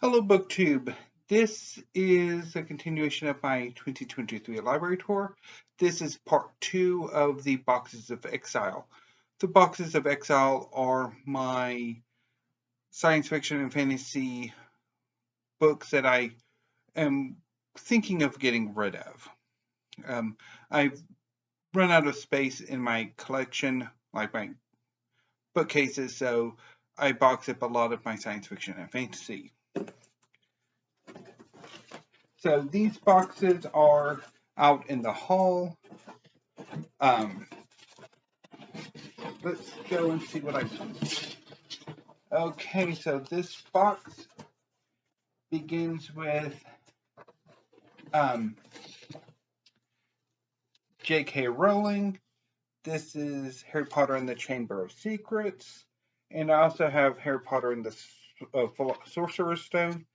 Hello, BookTube. This is a continuation of my 2023 library tour. This is part 2 of the Boxes of Exile. The Boxes of Exile are my science fiction and fantasy books that I am thinking of getting rid of. I've run out of space in my collection, like my bookcases, so I box up a lot of my science fiction and fantasy. So these boxes are out in the hall. Let's go and see what I found. Okay, so this box begins with J.K. Rowling. This is Harry Potter and the Chamber of Secrets. And I also have Harry Potter and the Sorcerer's Stone.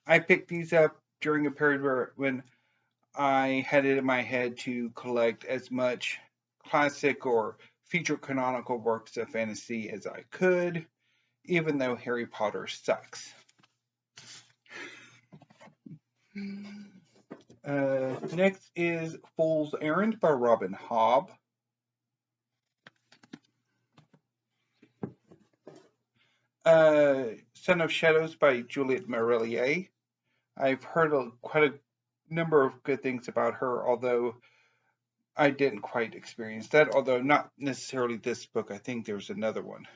I picked these up during a period when I had it in my head to collect as much classic or feature canonical works of fantasy as I could, even though Harry Potter sucks. Next is Fool's Errand by Robin Hobb. Son of Shadows by Juliette Marillier. I've heard quite a number of good things about her, although I didn't quite experience that, although not necessarily this book. I think there's another one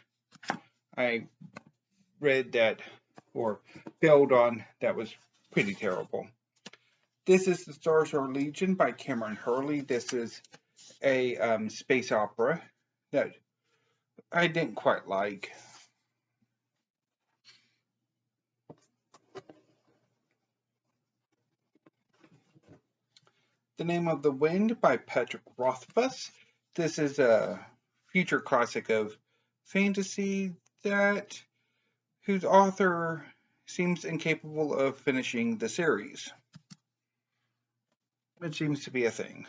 I read that, or failed on, that was pretty terrible. This is The Stars Are Legion by Cameron Hurley. This is a space opera that I didn't quite like. The Name of the Wind by Patrick Rothfuss. This is a future classic of fantasy whose author seems incapable of finishing the series. It seems to be a thing.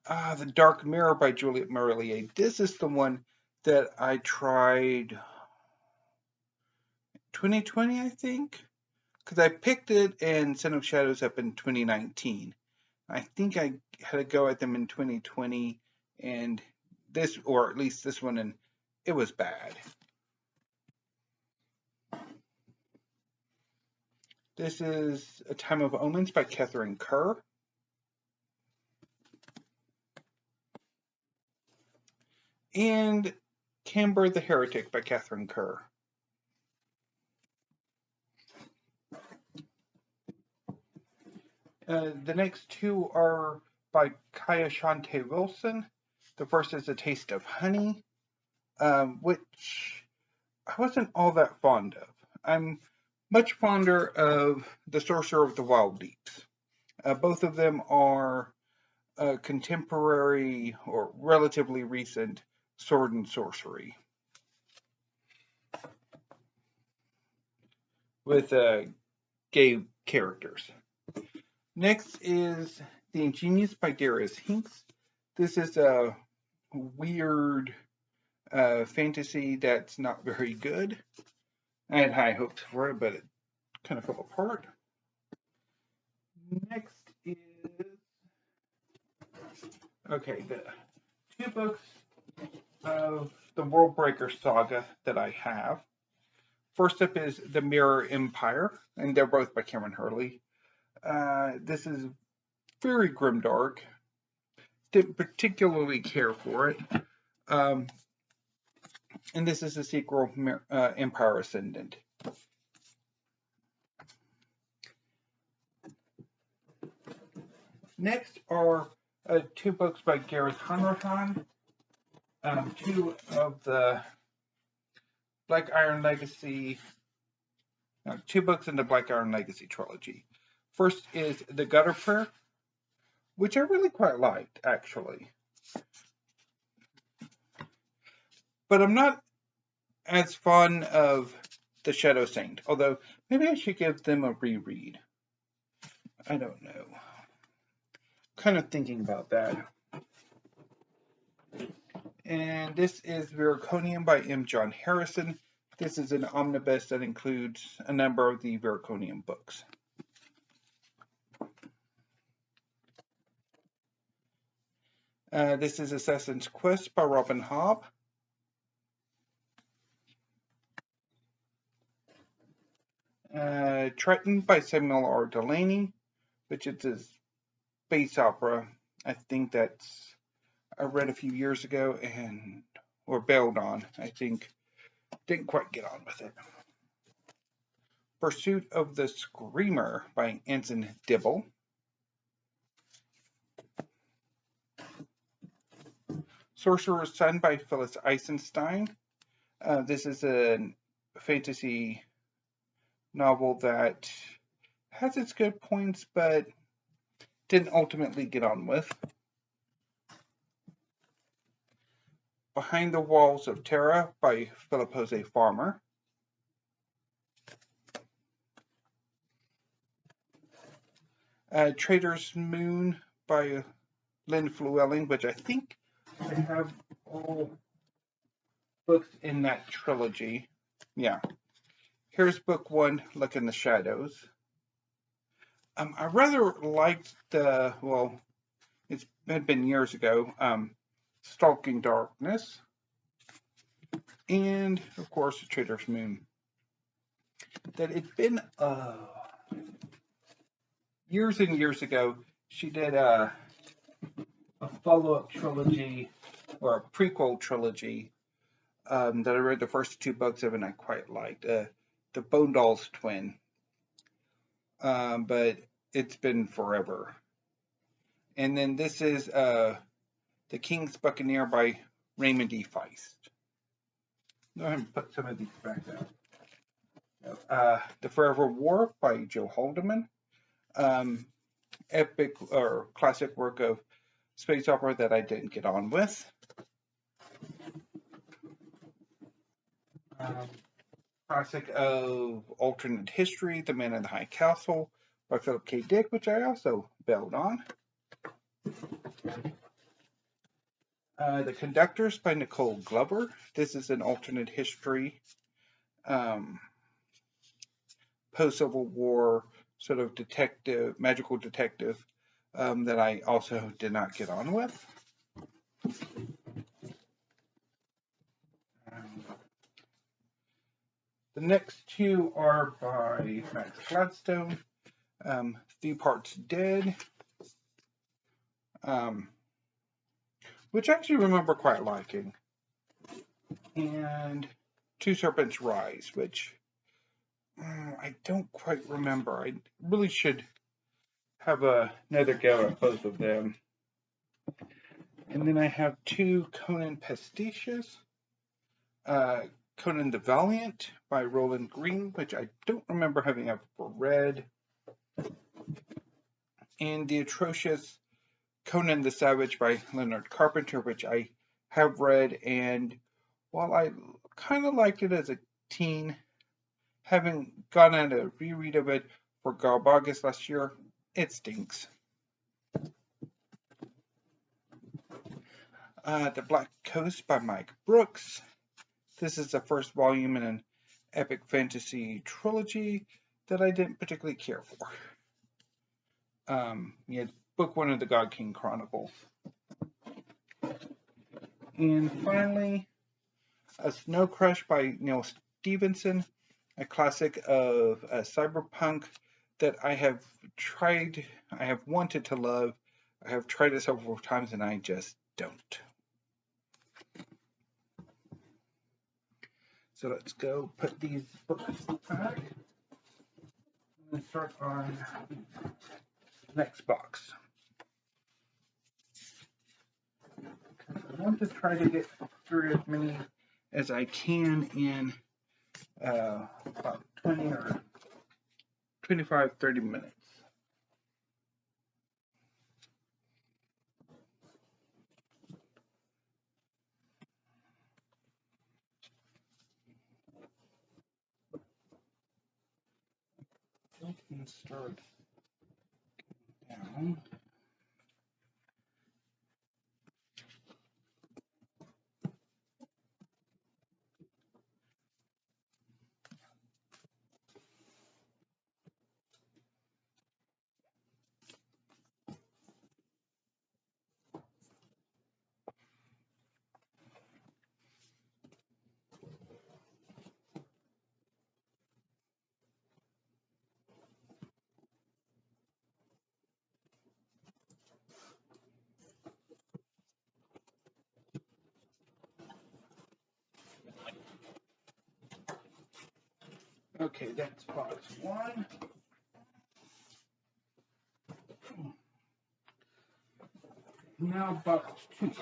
The Dark Mirror by Juliette Marillier. This is the one that I tried 2020, I think, because I picked it and Son of Shadows up in 2019. I think I had a go at them in 2020, and this, or at least this one, and it was bad. This is A Time of Omens by Catherine Kerr. And Camber the Heretic by Catherine Kerr. The next two are by Kaya Shante Wilson. The first is A Taste of Honey, which I wasn't all that fond of. I'm much fonder of The Sorcerer of the Wild Deeps. Both of them are contemporary or relatively recent sword and sorcery with gay characters. Next is The Ingenious by Darius Hinks. This is a weird fantasy that's not very good. I had high hopes for it, but it kind of fell apart. Next is, okay, the two books of the Worldbreaker saga that I have. First up is The Mirror Empire, and they're both by Cameron Hurley. This is very grimdark. Didn't particularly care for it. And this is the sequel, Empire Ascendant. Next are two books by Gareth Hanrahan, two of the Black Iron Legacy, two books in the Black Iron Legacy trilogy. First is The Gutter Prayer, which I really quite liked, actually. But I'm not as fond of The Shadow Saint, although maybe I should give them a reread. I don't know. Kind of thinking about that. And this is Viraconium by M. John Harrison. This is an omnibus that includes a number of the Veraconium books. This is Assassin's Quest by Robin Hobb. Triton by Samuel R. Delany, which is a space opera. I think that's I read a few years ago or bailed on. I think didn't quite get on with it. Pursuit of the Screamer by Anson Dibble. Sorcerer's Son by Phyllis Eisenstein. This is a fantasy novel that has its good points, but didn't ultimately get on with. Behind the Walls of Terra by Philip Jose Farmer. Trader's Moon by Lynn Flewelling, which I think I have all books in that trilogy. Yeah. Here's book one, Look in the Shadows. I rather liked it had been years ago, Stalking Darkness, and of course, Trader's Moon. That it'd been years and years ago, she did a follow-up trilogy or a prequel trilogy that I read the first two books of and I quite liked. The Bone Dolls Twin. But it's been forever. And then this is The King's Buccaneer by Raymond E. Feist. Go ahead and put some of these back out. The Forever War by Joe Haldeman. Epic or classic work of space opera that I didn't get on with. Classic of alternate history, The Man in the High Castle by Philip K. Dick, which I also bailed on. The Conductors by Nicole Glover. This is an alternate history, post-Civil War sort of detective, magical detective that I also did not get on with. The next two are by Max Gladstone. 3 Parts Dead, which I actually remember quite liking, and Two Serpents Rise, which I don't quite remember. I really should have another go at both of them. And then I have 2 Conan pastiches. Conan the Valiant by Roland Green, which I don't remember having ever read. And the atrocious Conan the Savage by Leonard Carpenter, which I have read, and while I kind of liked it as a teen, having gone on a reread of it for Galbagus last year, it stinks. The Black Coast by Mike Brooks. This is the first volume in an epic fantasy trilogy that I didn't particularly care for. Book 1 of the God King Chronicles. And finally, A Snow Crush by Neil Stevenson, a classic of cyberpunk that I have wanted to love. I have tried it several times and I just don't. So let's go put these books back and start on the next box. I want to try to get through as many as I can in about 20 or 25, 30 minutes. I can start down. Okay, that's box 1. Now box 2.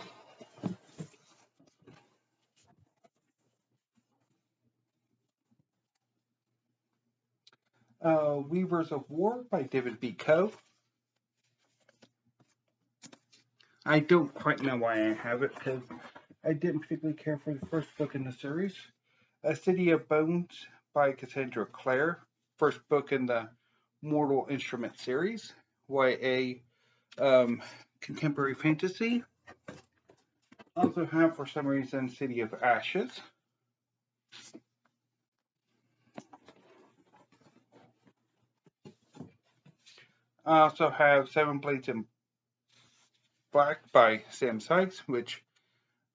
Weavers of War by David B. Coe. I don't quite know why I have it, because I didn't particularly care for the first book in the series. A City of Bones by Cassandra Clare. First book in the Mortal Instrument series. YA contemporary fantasy. Also have, for some reason, City of Ashes. I also have Seven Blades in Black by Sam Sykes, which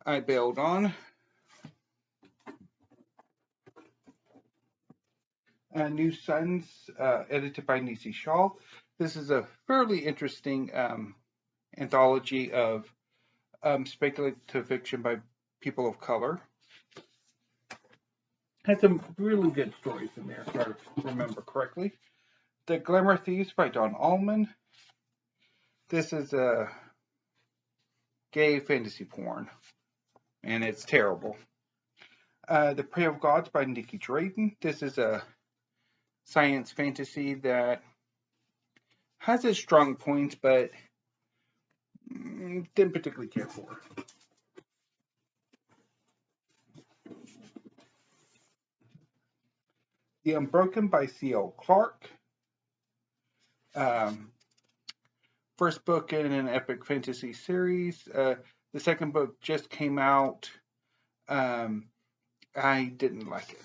I bailed on. New Suns, edited by Nisi Shaw. This is a fairly interesting anthology of speculative fiction by people of color. Has some really good stories in there, if I remember correctly. The Glamour Thieves by Don Allman. This is a gay fantasy porn, and it's terrible. The Prey of Gods by Nikki Drayton. This is a science fantasy that has its strong points, but didn't particularly care for. The Unbroken by C.L. Clarke. First book in an epic fantasy series. The second book just came out. I didn't like it.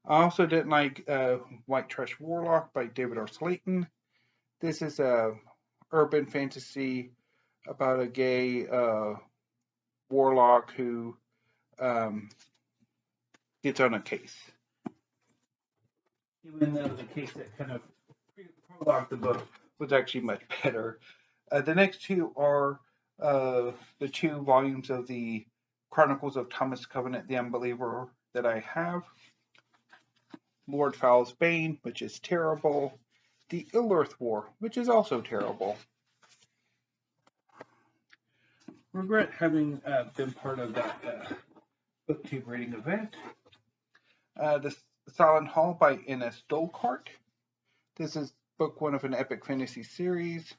I also didn't like White Trash Warlock by David R. Slayton. This is a urban fantasy about a gay warlock who gets on a case. Even though the case that kind of prologue the book was actually much better. The next two are the 2 volumes of the Chronicles of Thomas Covenant the Unbeliever that I have. Lord Fowl's Bane, which is terrible. The Ill-Earth War, which is also terrible. Regret having been part of that booktube reading event. The Silent Hall by N.S. Dolcart. This is book 1 of an epic fantasy series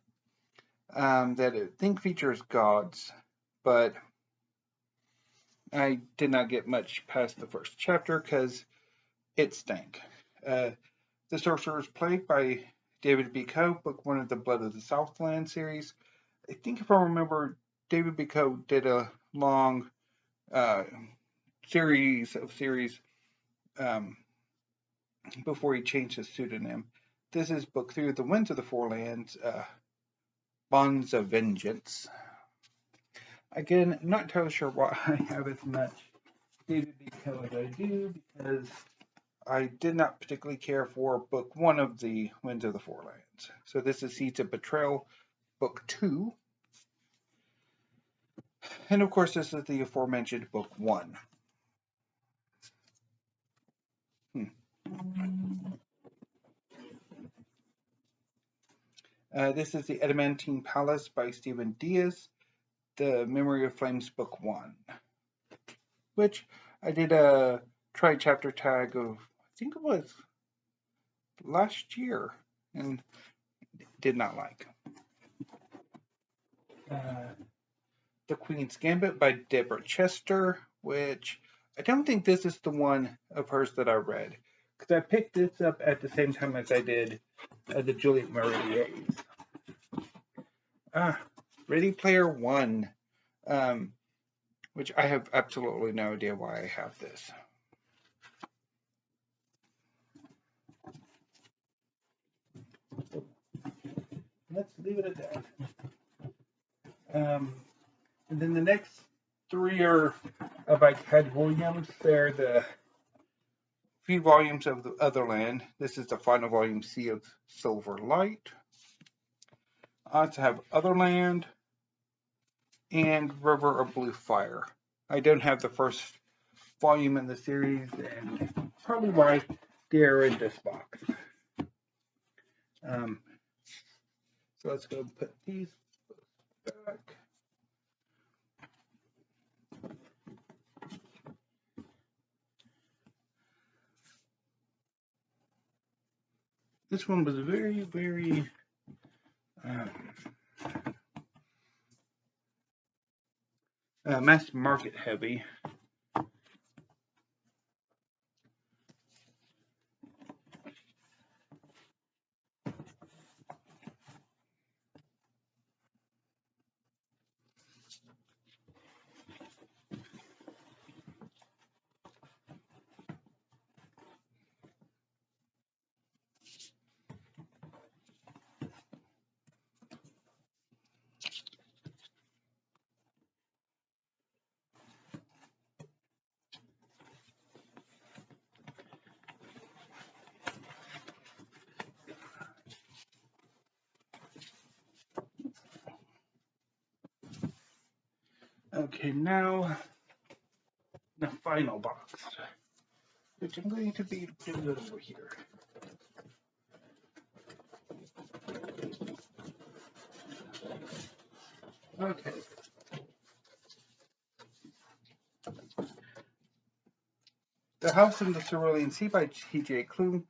that I think features gods, but I did not get much past the first chapter because it stank. The Sorcerer's Plague by David B. Coe, book 1 of the Blood of the Southland series. I think if I remember, David B. Coe did a long series before he changed his pseudonym. This is book 3 of The Winds of the Four Lands, Bonds of Vengeance. Again, I'm not entirely sure why I have as much David B. Coe as I do, because I did not particularly care for book 1 of The Winds of the Four Lands. So this is Seeds of Betrayal, book 2. And of course, this is the aforementioned book 1. This is The Adamantine Palace by Stephen Diaz, the Memory of Flames book 1, which I did a try chapter tag of, I think it was last year, and did not like. The Queen's Gambit by Deborah Chester, which I don't think this is the one of hers that I read, because I picked this up at the same time as I did the Juliet Marie's. Ready Player One, which I have absolutely no idea why I have this. Let's leave it at that. And then the next 3 are by Ted Williams. They're the few volumes of The Otherland. This is the final volume, Sea of Silver Light. I also have Otherland and River of Blue Fire. I don't have the first volume in the series, and probably why they're in this box. Um, so let's go put these back. This one was very, very mass market heavy. Okay, now the final box, which I'm going to be putting it over here. Okay. The House in the Cerulean Sea by T.J. Klune.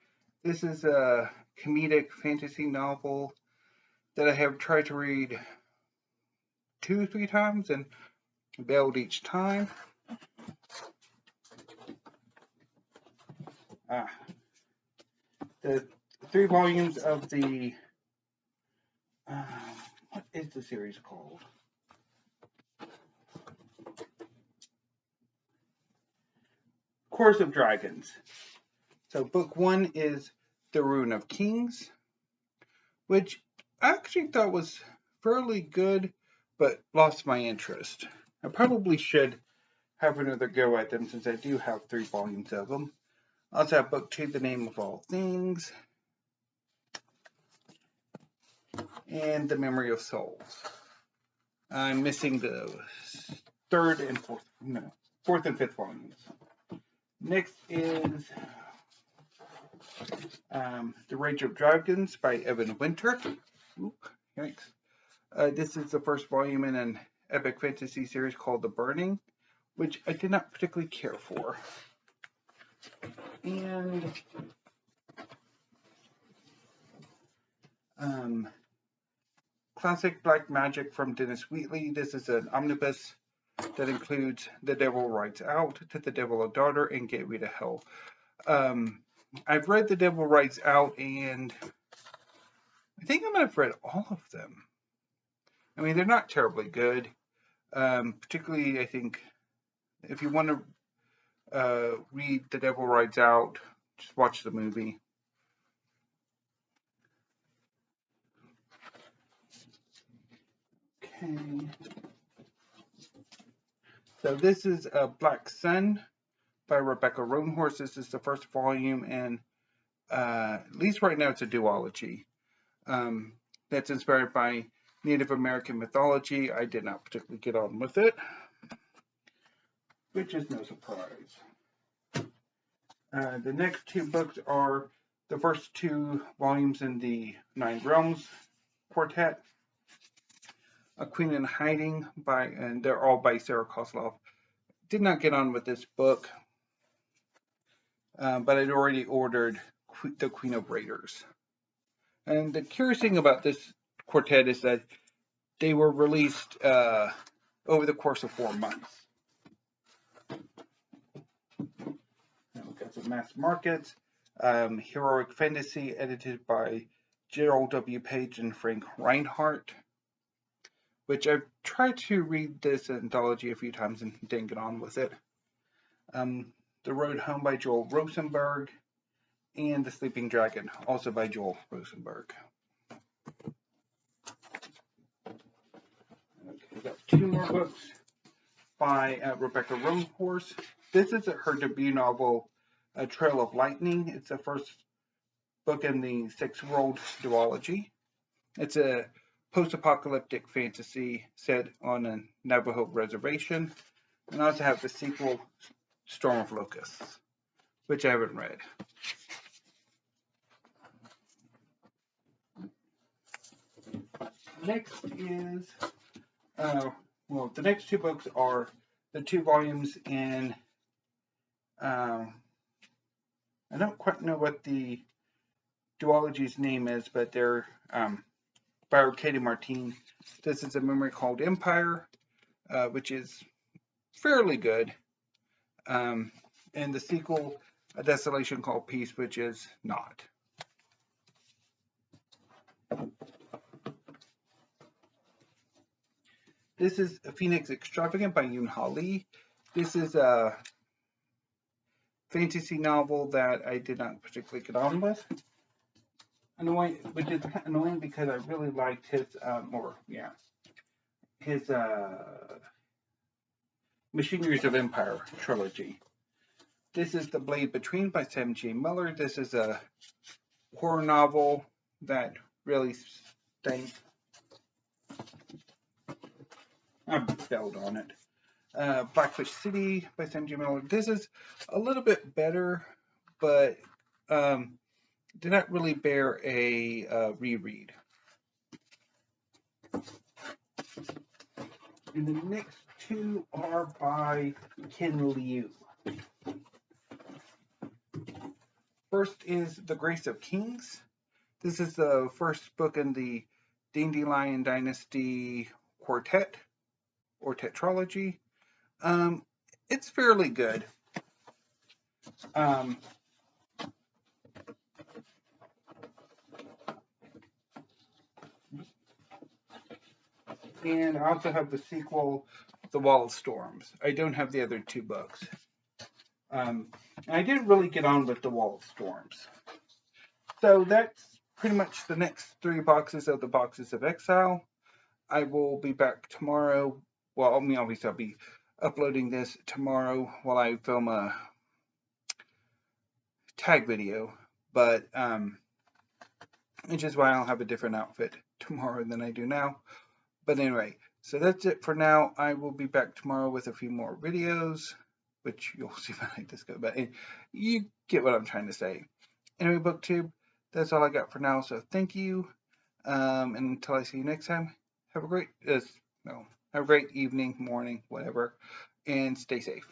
This is a comedic fantasy novel that I have tried to read 2-3 times and bailed each time. The 3 volumes of the what is the series called? Chorus of Dragons. So book 1 is The Rune of Kings, which I actually thought was fairly good, but lost my interest. I probably should have another go at them since I do have 3 volumes of them. I also have book 2, The Name of All Things, and The Memory of Souls. I'm missing the 4th and 5th volumes. Next is The Rage of Dragons by Evan Winter. Yikes. This is the first volume in an epic fantasy series called The Burning, which I did not particularly care for. And Classic Black Magic from Dennis Wheatley. This is an omnibus that includes The Devil Rides Out, To the Devil a Daughter, and Gateway to Hell. I've read The Devil Rides Out, and I think I might have read all of them. I mean, they're not terribly good. Particularly, I think, if you want to read The Devil Rides Out, just watch the movie. Okay. So this is Black Sun by Rebecca Roanhorse. This is the first volume, and at least right now it's a duology. That's inspired by Native American mythology. I did not particularly get on with it, which is no surprise. The next 2 books are the first 2 volumes in the Nine Realms quartet. A Queen in Hiding and they're all by Sarah Kozlov. Did not get on with this book, but I'd already ordered The Queen of Raiders. And the curious thing about this quartet is that they were released over the course of 4 months. We've got some mass markets, heroic fantasy edited by Gerald W. Page and Frank Reinhardt, which I've tried to read this anthology a few times and didn't get on with it. The Road Home by Joel Rosenberg, and The Sleeping Dragon, also by Joel Rosenberg. Okay, we've got 2 more books by Rebecca Roanhorse. This is her debut novel, A Trail of Lightning. It's the first book in the Six World duology. It's a post-apocalyptic fantasy set on a Navajo reservation. And I also have the sequel, Storm of Locusts. which I haven't read. Next is, well, the next two books are the 2 volumes in, I don't quite know what the duology's name is, but they're by Katie Martine. This is a memory called Empire, which is fairly good. And the sequel, A Desolation Called Peace, which is not. This is Phoenix Extravagant by Yoon Ha Lee. This is a fantasy novel that I did not particularly get on with. Annoying, which is annoying because I really liked his, his Machineries of Empire trilogy. This is The Blade Between by Sam J. Miller. This is a horror novel that really stinks. I bailed on it. Blackfish City by Sam J. Miller. This is a little bit better, but did not really bear a reread. And the next 2 are by Ken Liu. First is The Grace of Kings. This is the first book in the Dandelion Dynasty quartet or tetralogy. It's fairly good. And I also have the sequel, The Wall of Storms. I don't have the other 2 books. I didn't really get on with The Wall of Storms. So that's pretty much the next 3 boxes of the Boxes of Exile. I will be back tomorrow. Well, I mean, obviously I'll be uploading this tomorrow while I film a tag video, but which is why I'll have a different outfit tomorrow than I do now. But anyway, so that's it for now. I will be back tomorrow with a few more videos, which you'll see when I just go. But you get what I'm trying to say. Anyway, BookTube, that's all I got for now. So thank you, and until I see you next time, have a great evening, morning, whatever, and stay safe.